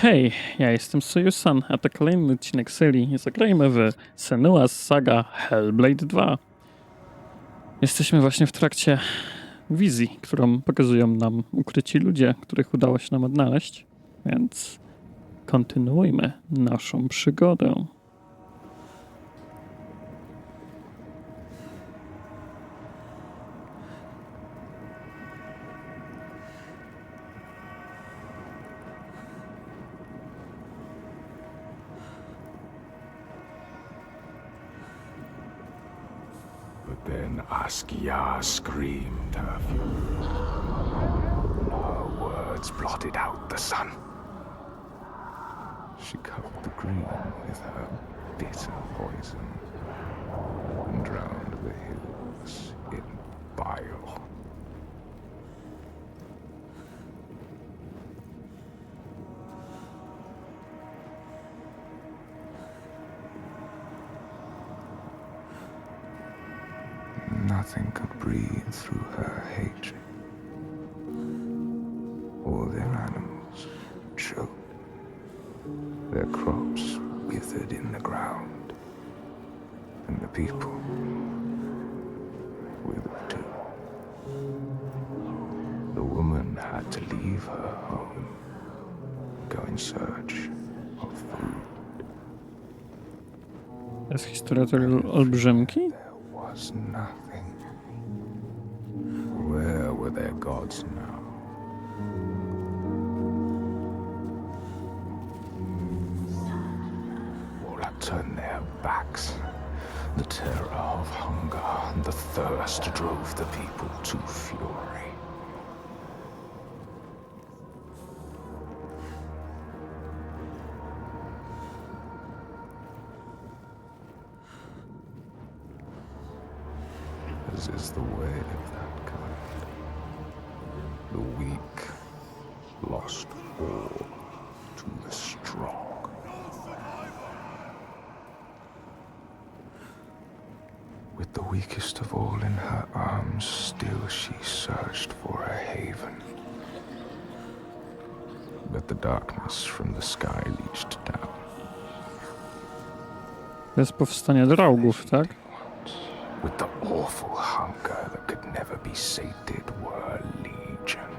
Hej, ja jestem Sojusan, a to kolejny odcinek serii Zagrajmy w Senua z Saga Hellblade II. Jesteśmy właśnie w trakcie wizji, którą pokazują nam ukryci ludzie, których udało się nam odnaleźć, więc kontynuujmy naszą przygodę. But then Askia screamed her fury. Her words blotted out the sun. She covered the green with her bitter poison and drowned the hills in bile. Nothing could breathe through her hatred. All their animals choked. Their crops withered in the ground. And the people withered too. The woman had to leave her home, go in search of food. Jest historia tej olbrzymki? There was nothing. Where were their gods now? All had turned their backs. The terror of hunger and the thirst drove the people to fury. As is the way of that kind. The weak lost all to the strong. With the weakest of all in her arms, still she searched for a haven. But the darkness from the sky reached down. To jest powstanie draugów, tak? With the awful hunger that could never be sated were legion.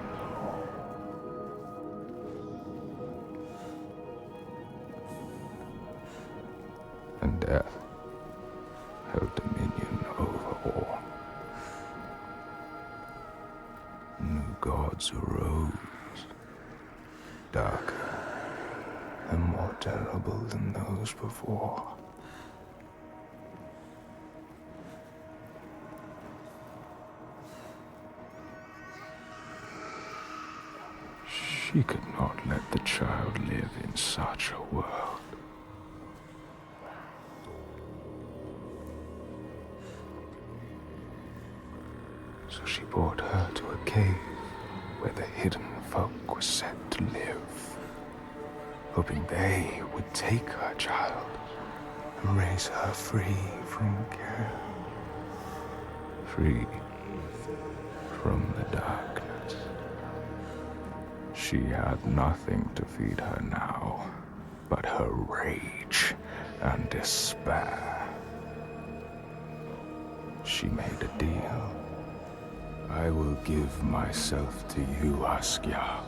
And death held dominion over all. New gods arose, darker and more terrible than those before. She could not let the child live in such a world. So she brought her to a cave where the hidden folk were set to live, hoping they would take her child and raise her free from care, free from the darkness. She had nothing to feed her now but her rage and despair. She made a deal. I will give myself to you, Askia,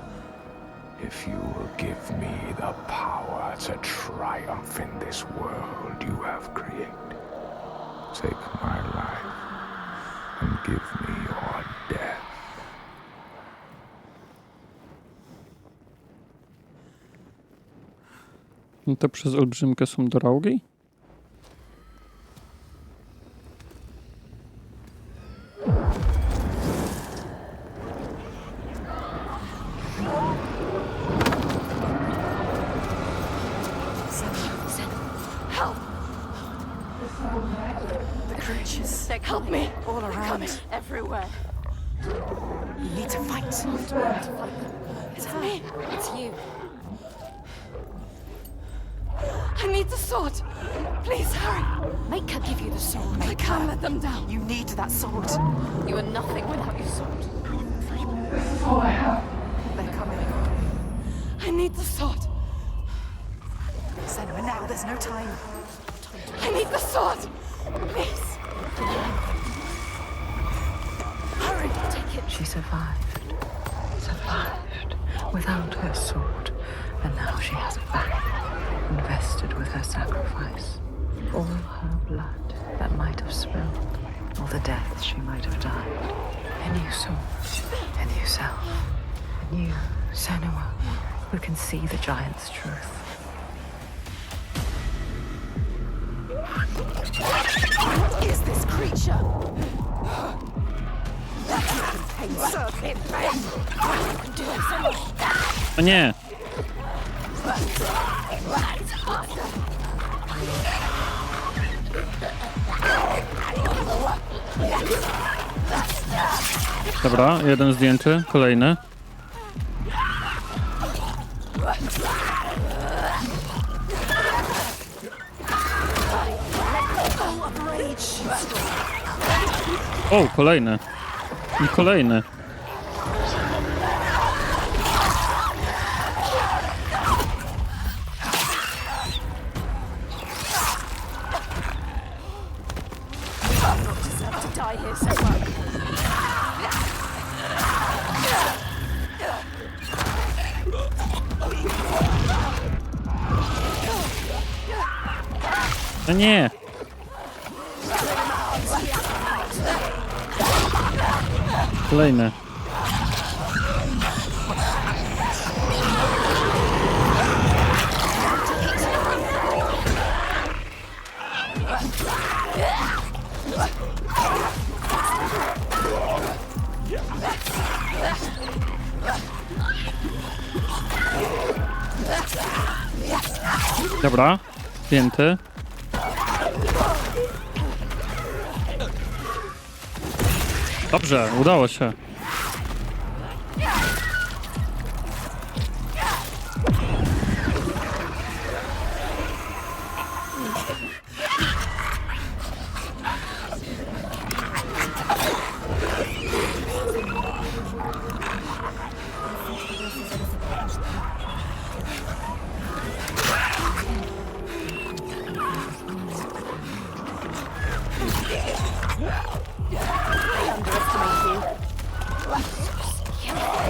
if you will give me the power to triumph in this world you have created. Take my life and give me your death. No to przez olbrzymkę są draugi? Help! The creatures, help me! All around, everywhere. You need to fight. It's me. It's you. I need the sword. Please hurry. Make her give you the sword. I can't let them down. You need that sword. You are nothing without your sword. This is all I have. They're coming. I need the sword. There's no time. I need the sword! Please! Hurry, take it! She survived without her sword, and now she has it back, invested with her sacrifice. All her blood that might have spilled, all the deaths she might have died. A new sword, a new self, a new Senua, who can see the giant's truth. What is this creature? Serve him. You can do it, Senua. O nie! Dobra, jeden zdjęty, kolejny. O, kolejny. I kolejny. Deserve to die here, Senua. No nie! Kolejny. Dobra, zdjęty. Dobrze, udało się.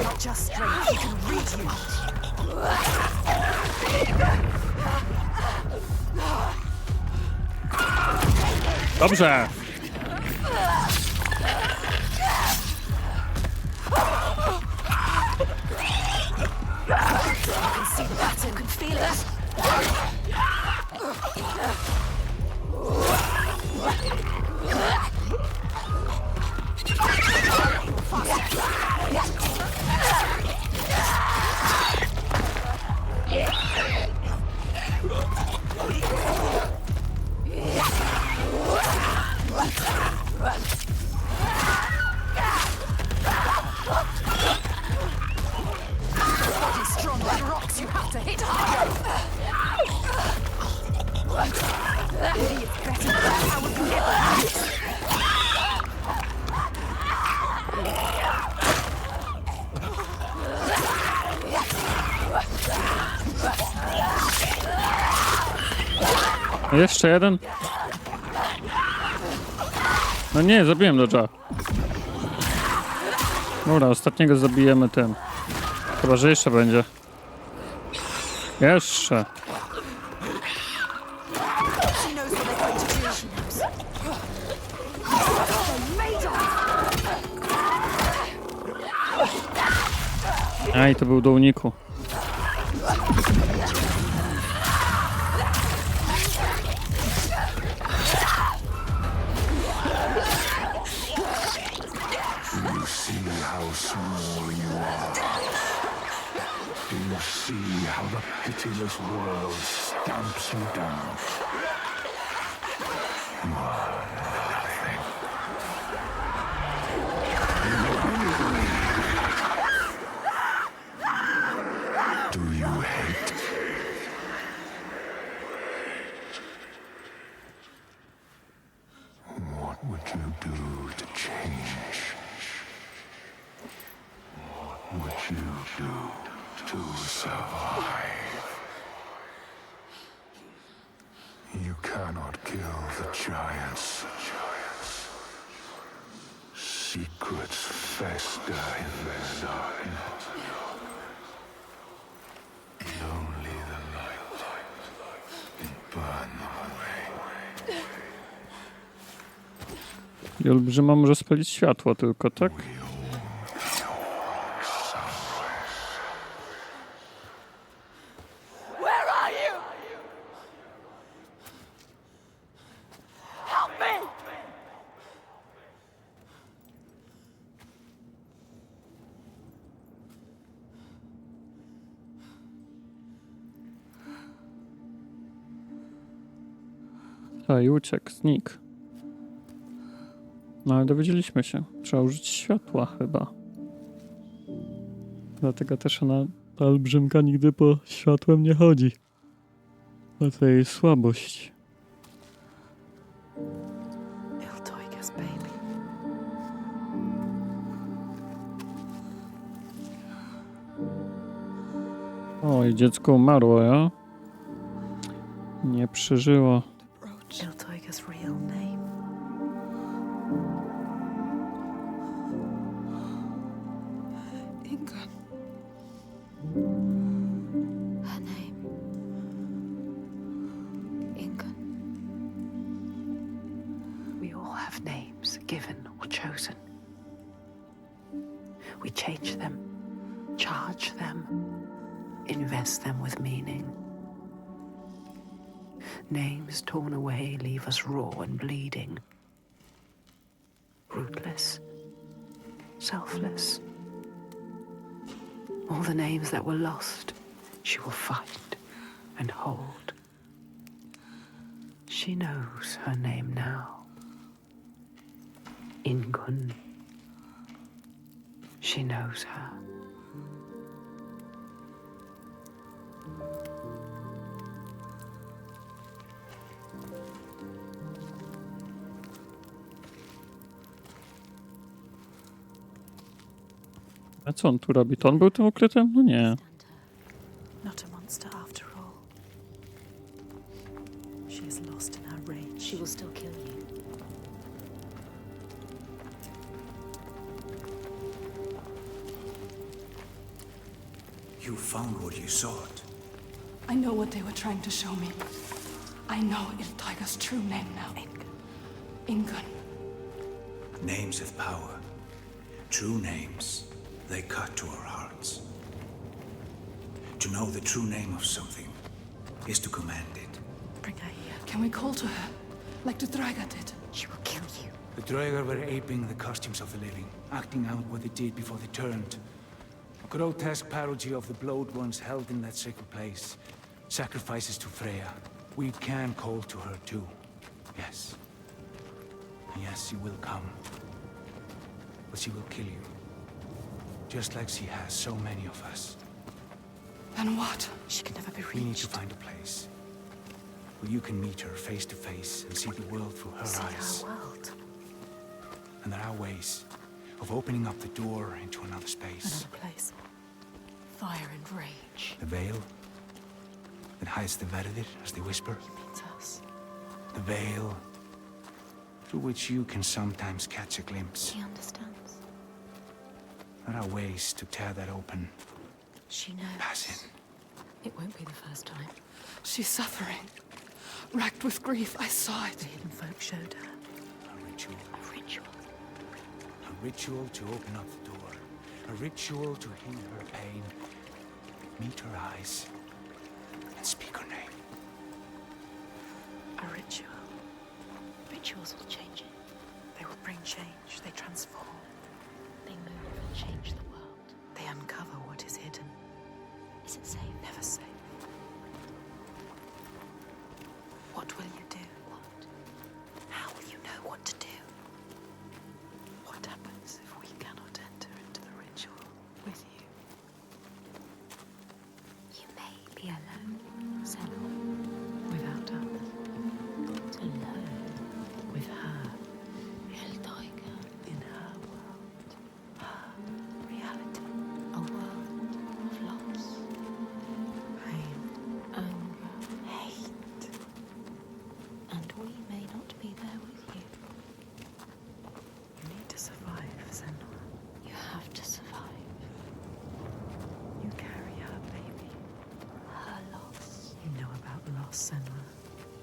Not just strength, he can read you. Dobrze. Can see the pattern, can feel it. Body's strong like rocks, you have to hit harder. Idiot's betting on how we can get that. Jeszcze jeden. No nie, zabiłem Dodge'a. Dobra, ostatniego zabijemy tym. Chyba, że jeszcze będzie. Jeszcze. She knows what they're going to do. She knows. They're made of. Aj, to był do uniku. You see how small you are. Do you see how the pitiless world stamps you down? You are nothing. Do you hate? What would you do to change? What would you do to survive? cannot kill the giants. Secrets fester in the darkness. And only the light can burn them away. I olbrzyma może spalić światło tylko, tak? Where are you? Help me! A i uciekł, znikł. No ale dowiedzieliśmy się. Trzeba użyć światła chyba. Dlatego też ona, ta olbrzymka, nigdy po światłem nie chodzi. To jej słabość. Iltoiga's baby. Oj, dziecko umarło, ja? Nie przeżyło. Iltoiga's real name. Inga. Her name. Ingun. We all have names, given or chosen. We change them, charge them, invest them with meaning. Names torn away leave us raw and bleeding. Rootless, selfless. All the names that were lost, she will fight and hold. She knows her name now. Ingun. She knows her. A co on tu robi? To on był tym ukrytym? No nie. Not a monster after all. She is lost in her rage. She will still kill you. You found what you sought. I know what they were trying to show me. I know Iltoiga's true name now. Ingun. Names of power. True names. They cut to our hearts. To know the true name of something is to command it. Bring her here. Can we call to her, like the Draga did? She will kill you. The Draugr were aping the costumes of the living, acting out what they did before they turned. A grotesque parody of the blowed ones held in that sacred place. Sacrifices to Freya. We can call to her too. Yes. And yes, she will come. But she will kill you. Just like she has so many of us. Then what? She can never be We need to reached. find a place where you can meet her face to face and see the world through her See eyes. her world. And there are ways of opening up the door into another space. Another place. Fire and rage. The veil that hides the Verdir, as they whisper. Meets us. The veil through which you can sometimes catch a glimpse. She understands. There are ways to tear that open. She knows. Pass in. It won't be the first time. She's suffering. Racked with grief, I saw it. The hidden folk showed her. A ritual. A ritual. A ritual to open up the door. A ritual to heal her pain. Meet her eyes. And speak her name. A ritual. Rituals will change it. They will bring change. They transform. They move and change the world. They uncover what is hidden. Is it safe? Never safe. What will you do? What? How will you know what to do? What happens if we cannot enter into the ritual with you? You may be alone, Senua. Without us. To learn With her. Iltoiga. In her world. Her reality. A world of loss. course, Senua.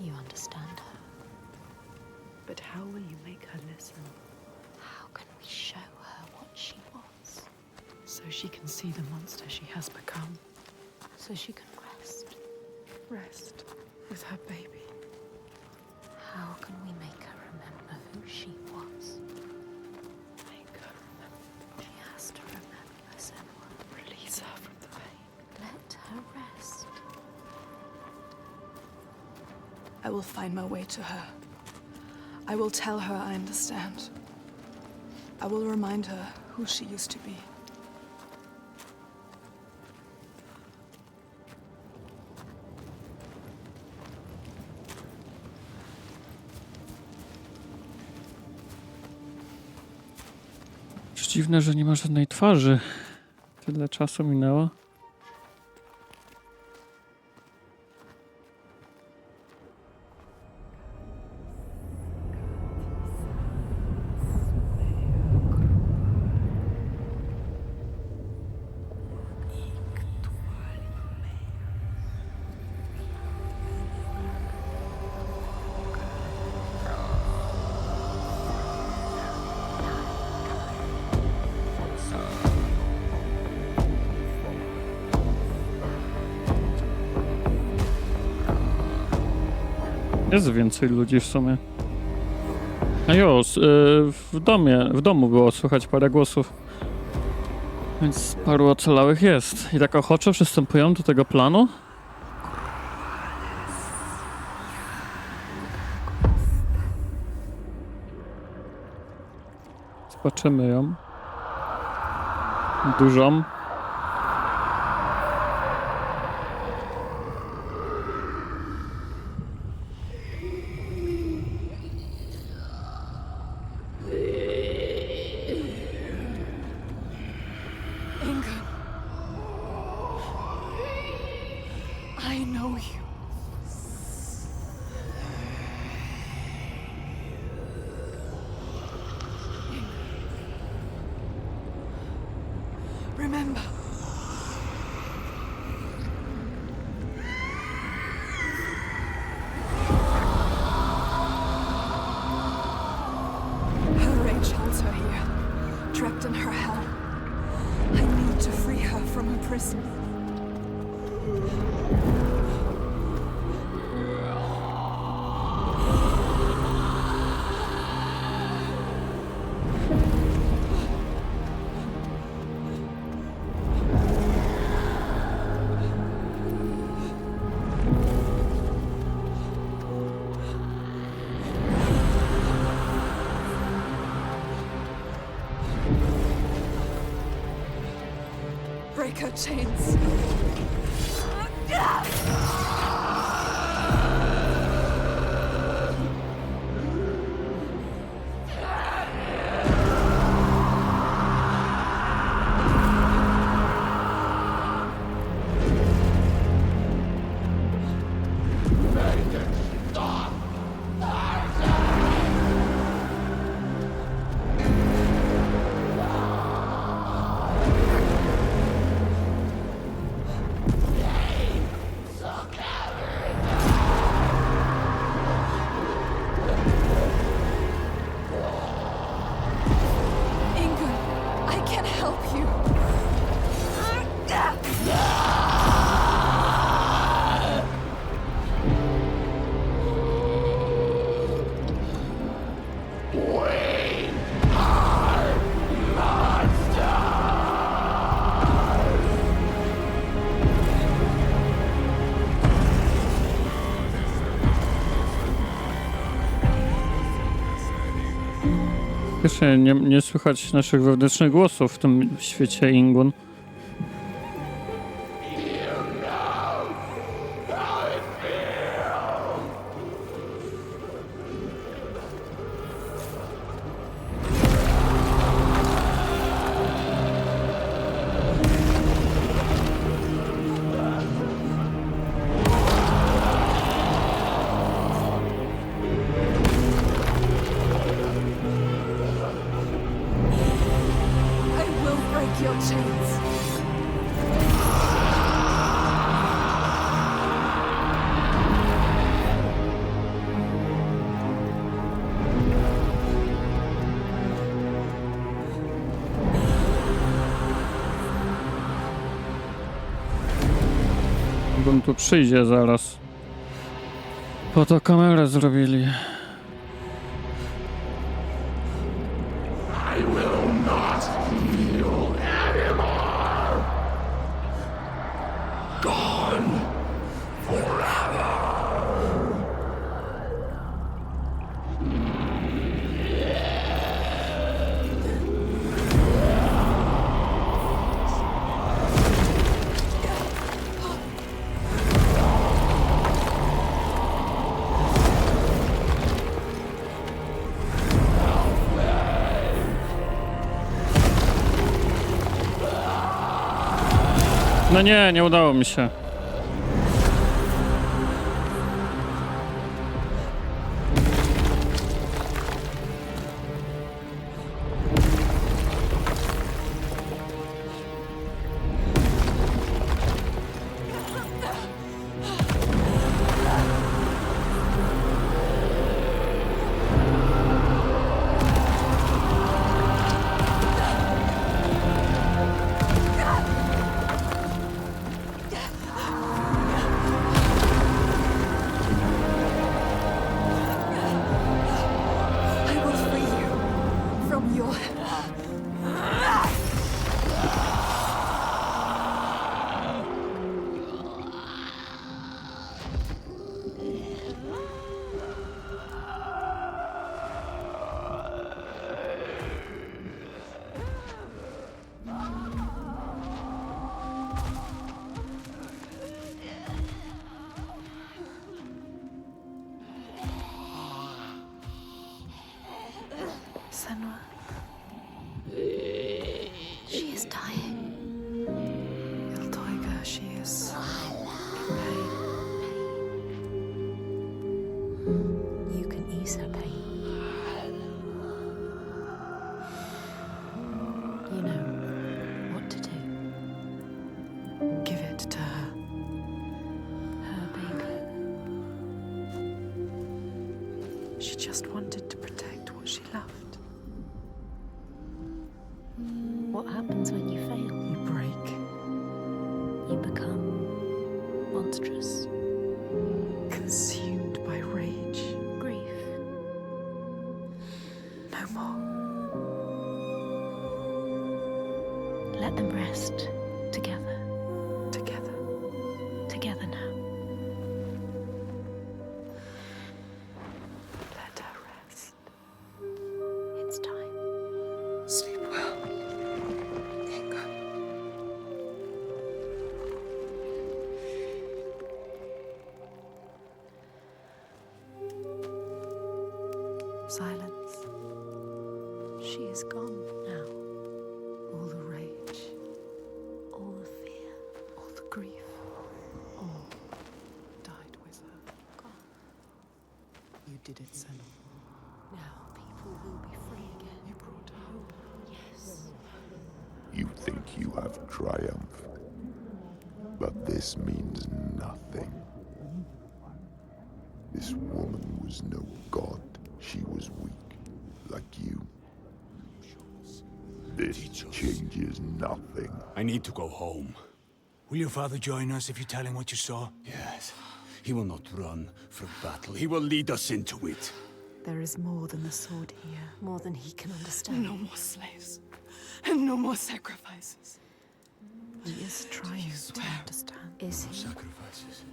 You understand her. But how will you make her listen? How can we show her what she wants? So she can see the monster she has become. So she can rest. Rest with her baby. How can we make her remember who she was? Make her remember. She has to remember, Senua. Release her from the pain. Let her rest. I will find my way to her. I will tell her I understand. I will remind her who she used to be. Dziwne, że nie ma żadnej twarzy. Tyle czasu minęło. Jest więcej ludzi w sumie. A jo, w domu było słychać parę głosów. Więc paru ocalałych jest. I tak ochoczo przystępują do tego planu. Zobaczymy ją. Dużą. I know you. Remember. Her rage holds her here, trapped in her hell. I need to free her from her prison. Break her chains. Faktycznie nie słychać naszych wewnętrznych głosów w tym świecie Ingun. I will break your chains. Bo on tu przyjdzie zaraz. Po to kamerę zrobili. No nie udało mi się. Senua. She is dying. Iltoiga, she is in pain. You can ease her pain. You know what to do. Give it to her. Her baby. She just wanted to protect what she loved. What happens when you fail? You break. You become monstrous. Consumed by rage. Grief. No more. Let them rest together. Together. Together now. Let her rest. It's time. Sleep well. Inga. Silence. She is gone now. All the rage. All the fear. All the grief. All died with her. Gone. You did it, Senua. Now people will be free again. You brought hope. Yes. You think you have triumphed, but this means nothing. This woman was no god. She was weak, like you. This changes nothing. I need to go home. Will your father join us if you tell him what you saw? Yes. He will not run from battle. He will lead us into it. There is more than the sword here. More than he can understand. No more slaves. And no more sacrifices. He is trying to understand. Is he? Sacrifices.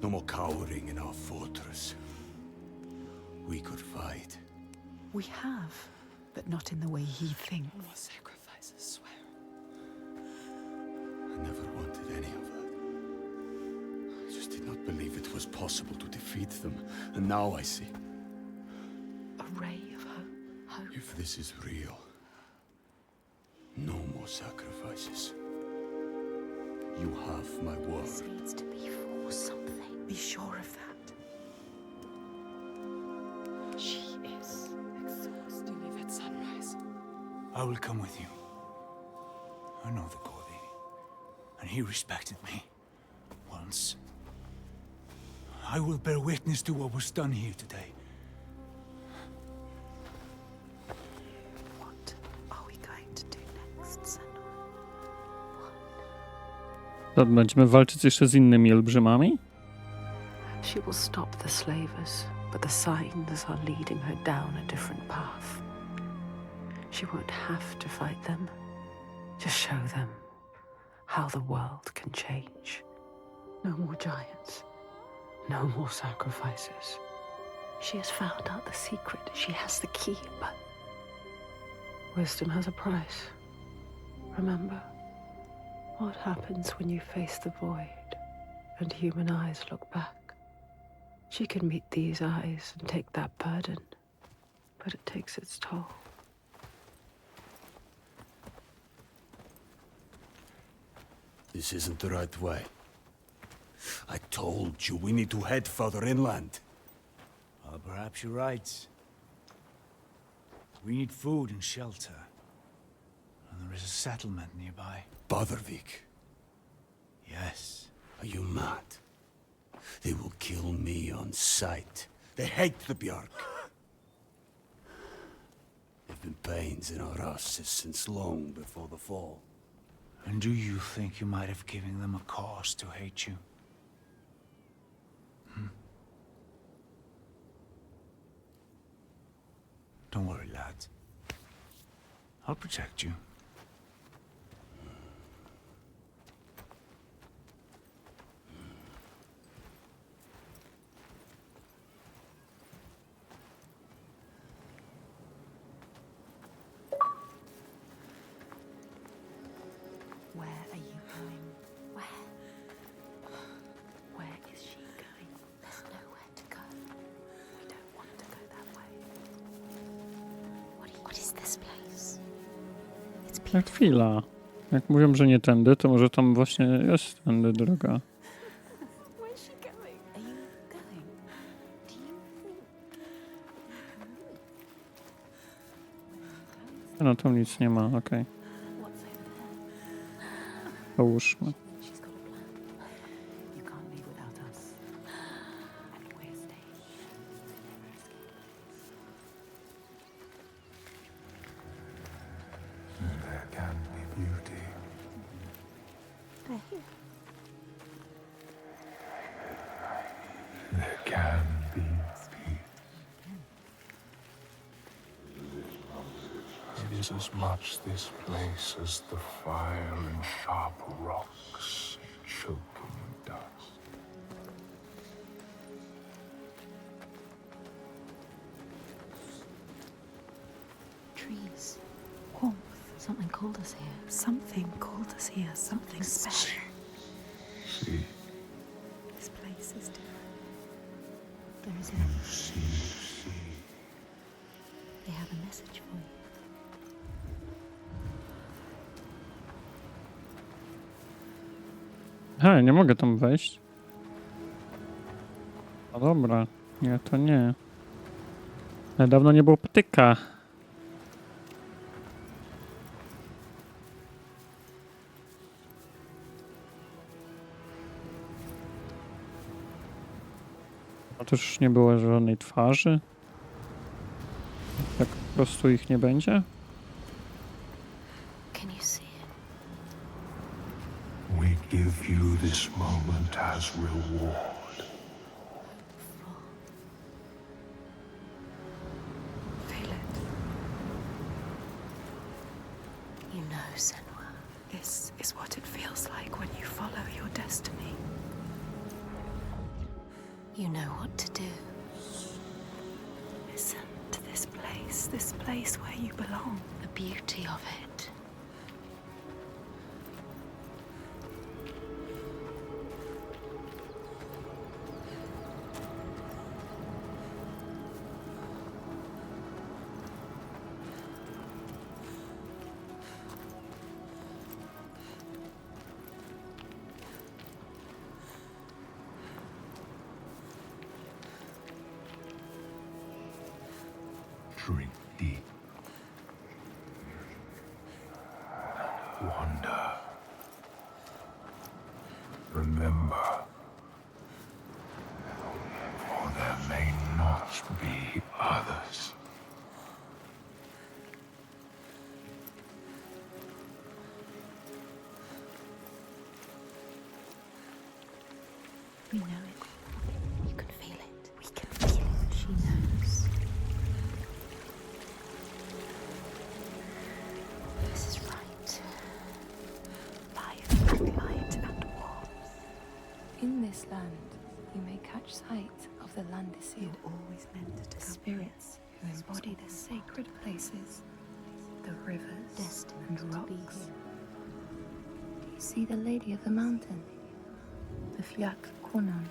No more cowering in our fortress. We could fight. We have, but not in the way he thinks. No more sacrifices, swear. I never wanted any of that. I just did not believe it was possible to defeat them. And now I see. A ray of hope. Hope. If this is real, no more sacrifices. You have my word. This needs to be for something. Be sure of that. She is exhausted. You leave at sunrise. I will come with you. I know the Cordy, and he respected me. Once. I will bear witness to what was done here today. What are we going to do next, Senua? To będziemy walczyć jeszcze z innymi olbrzymami? She will stop the slavers, but the signs are leading her down a different path. She won't have to fight them. Just show them how the world can change. No more giants. No more sacrifices. She has found out the secret. She has the key, but wisdom has a price. Remember, what happens when you face the void and human eyes look back? She can meet these eyes and take that burden, but it takes its toll. This isn't the right way. I told you we need to head further inland. Perhaps you're right. We need food and shelter. And there is a settlement nearby. Bothervik. Yes. Are you mad? They will kill me on sight. They hate the Björk. They've been pains in our houses since long before the fall. And do you think you might have given them a cause to hate you? Don't worry, lad. I'll protect you. Where are you going? Where? Where is she going? There's nowhere to go. We don't want to go that way. What is this place? It's Na beautiful. chwila. Jak mówią, że nie tędy, to może tam właśnie jest tędy droga. Where's she going? Are you going? Do you think? No tam nic nie ma, okej. What's over there? Połóżmy. She's got a plan. You can't leave without us. And we're staying here. Never escape. There can be beauty. They're here. There can be peace. It is as much this place as the fire and sharp rocks choking dust. Trees. Warmth. Something called us here. Something called us here. Something special. See, This place is different. There is you see. They have a message for you. Hej, nie mogę tam wejść. No dobra, nie, to nie. Ale dawno nie było patyka. A to już nie było żadnej twarzy. Tak po prostu ich nie będzie? Can you see it? We give you this moment as reward. Feel it. You know, Senua. This is what it feels like when you follow your destiny. You know what to do. Listen to this place where you belong. The beauty of it. Drink deep. Wander. Remember, for there may not be others. We know it. You can feel it. We can feel it. She knows. This is right. Life, light, and warmth. In this land, you may catch sight of the Landseed. You're always meant to spirits who embody the sacred places, the rivers and rocks. You see the Lady of the Mountain, the Fiak Konan,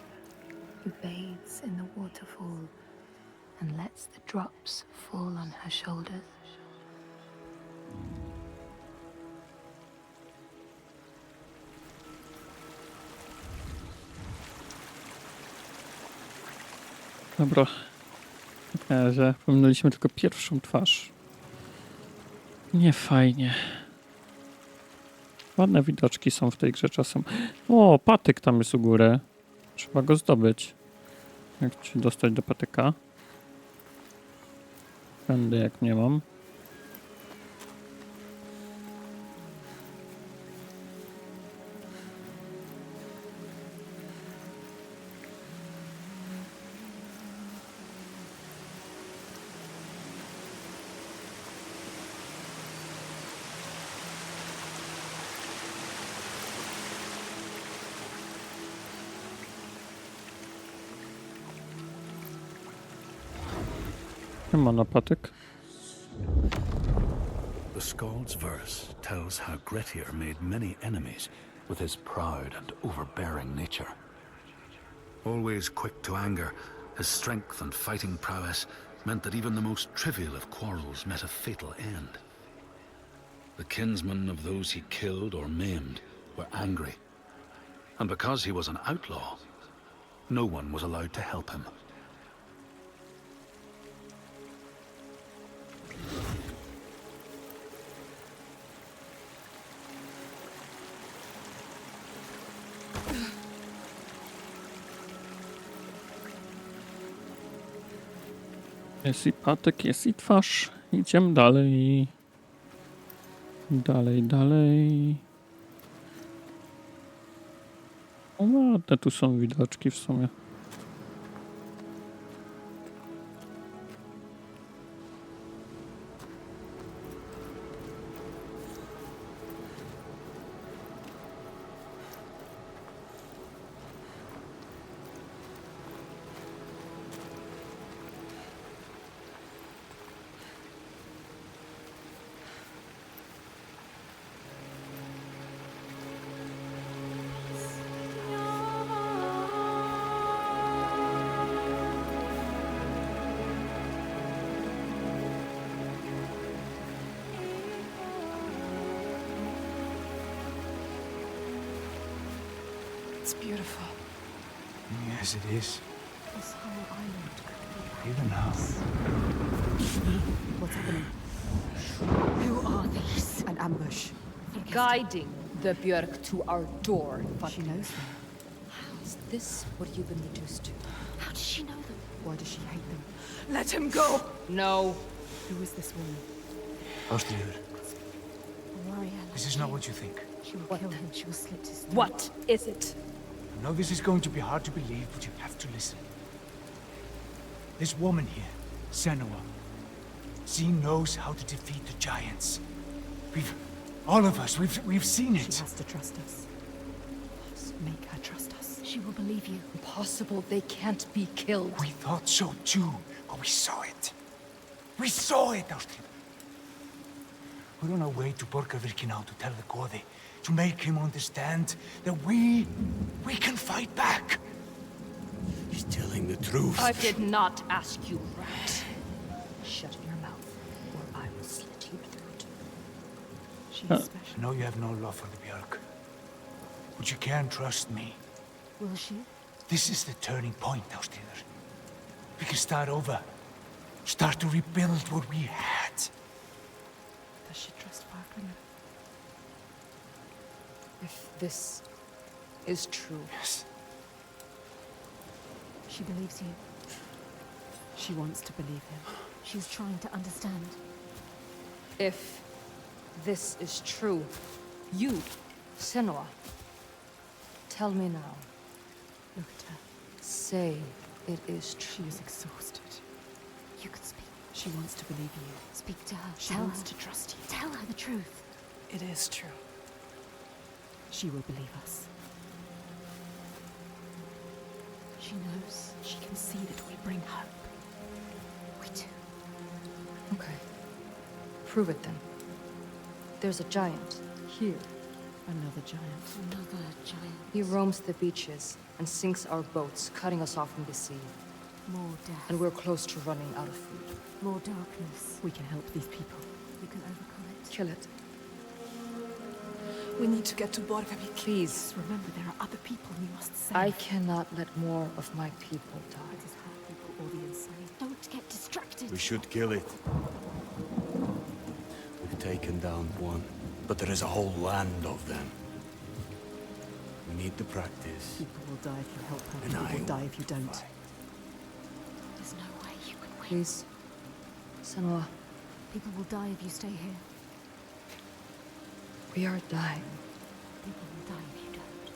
who bathes in the waterfall and lets the drops fall on her shoulders. Dobra. W razie pominęliśmy tylko pierwszą twarz. Nie fajnie. Ładne widoczki są w tej grze czasem. O, patyk tam jest u góry. Trzeba go zdobyć. Jak się dostać do patyka? Będę jak nie mam. Nie ma na patyk. The Skald's verse tells how Grettir made many enemies with his proud and overbearing nature. Always quick to anger, his strength and fighting prowess meant that even the most trivial of quarrels met a fatal end. The kinsmen of those he killed or maimed were angry, and because he was an outlaw, no one was allowed to help him. Jest i patyk, jest i twarz. Idziemy dalej. Dalej. O, ładne tu są widoczki w sumie. It's beautiful. Yes, it is. This whole island could be Even now. What's happening? Who are these? An ambush. Guiding the Björk to our door. She knows them. Is this what you've been reduced to? How does she know them? Why does she hate them? Let him go! No. Who is this woman? Ástríður, A warrior like this is not what you think. She will kill him. She will slit his throat. What is it? I know this is going to be hard to believe, but you have to listen. This woman here, Senua, she knows how to defeat the giants. All of us, we've seen it. She has to trust us. Make her trust us. She will believe you. Impossible. They can't be killed. We thought so too, but we saw it. We saw it, Ástríður. We're on our way to Borgarvirki now to tell the Godi, to make him understand that we can fight back. He's telling the truth. I did not ask you, rat. Shut your mouth, or I will slit your throat. She's I special. know you have no love for the Björk, but you can trust me. Will she? This is the turning point, Ástríður. We can start over. Start to rebuild what we had. Does she trust Fargrim? If this is true, Yes. She believes you. She wants to believe him. She's trying to understand. if this is true, you, Senua, tell me now, Look at her. Say it is She true. is exhausted. You can speak. She wants to believe you. Speak to her. She Tell wants her. to trust you. Tell her the truth. It is true. She will believe us. She knows. She can see that we bring hope. We do. Okay. Prove it then. There's a giant here. Another giant. Another giant. He roams the beaches and sinks our boats, cutting us off from the sea. More death. And we're close to running out of food. more darkness. We can help these people. We can overcome it. Kill it. We need to get to Borgavi. Please. Remember, there are other people we must save. I cannot let more of my people die. It is her people or the insane. Don't get distracted. We should kill it. We've taken down one, but there is a whole land of them. We need to practice. People will die if you help her. And People I will die if you don't. There's no way you can win. Please. Senua, People will die if you stay here. we are dying. People will die if you don't.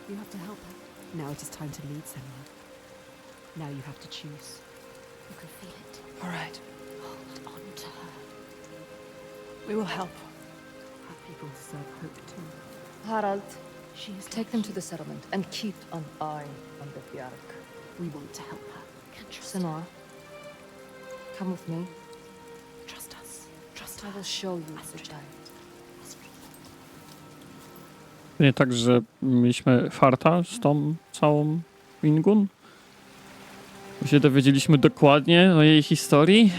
You have to help her. Now it is time to lead, Senua. Now you have to choose. You can feel it. All right. Hold on to her. We will help. Our people deserve hope too. Harald, She is take them to the settlement and keep an eye on the Bjark. We want to help her. Can trust Senua, come with me. Trust us. Trust I her. will show you the giant. Nie tak, że mieliśmy farta z tą całą Wingun? Bo się dowiedzieliśmy dokładnie o jej historii.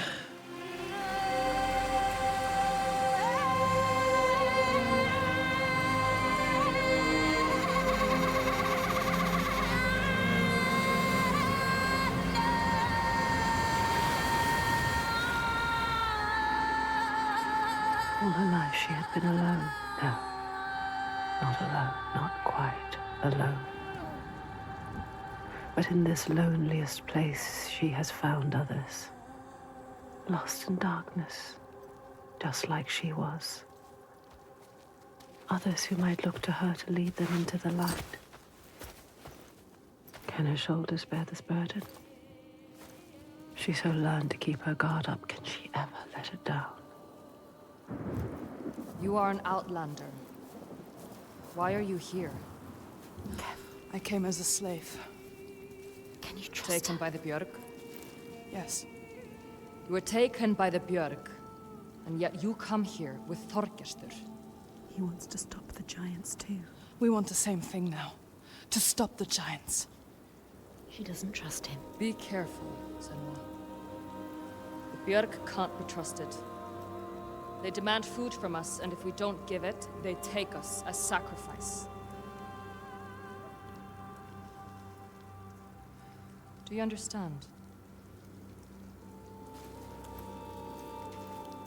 All her life she had been alone. No, not alone, not quite alone. But in this loneliest place she has found others, lost in darkness, just like she was. Others who might look to her to lead them into the light. Can her shoulders bear this burden? She so learned to keep her guard up, can she ever let it down? You are an outlander. Why are you here? I came as a slave. Can you trust Taken her? by the Björk? Yes. You were taken by the Björk, and yet you come here with Þorgestur. He wants to stop the giants too. We want the same thing now. To stop the giants. She doesn't trust him. Be careful, Senua. The Björk can't be trusted. They demand food from us, and if we don't give it, they take us as sacrifice. Do you understand?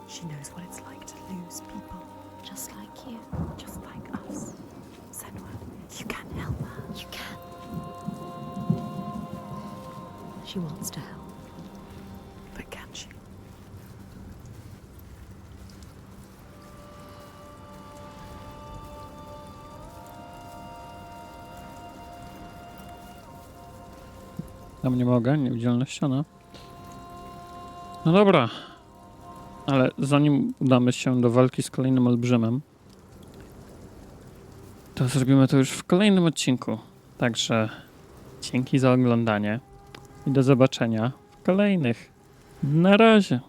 She knows what it's like to lose people. Just like you. Just like us. Senua, you can help her. You can. She wants to help. But can she? Tam nie mogę, niewidzialna ściana. No dobra. Ale zanim udamy się do walki z kolejnym olbrzymem, to zrobimy to już w kolejnym odcinku. Także dzięki za oglądanie i do zobaczenia w kolejnych. Na razie.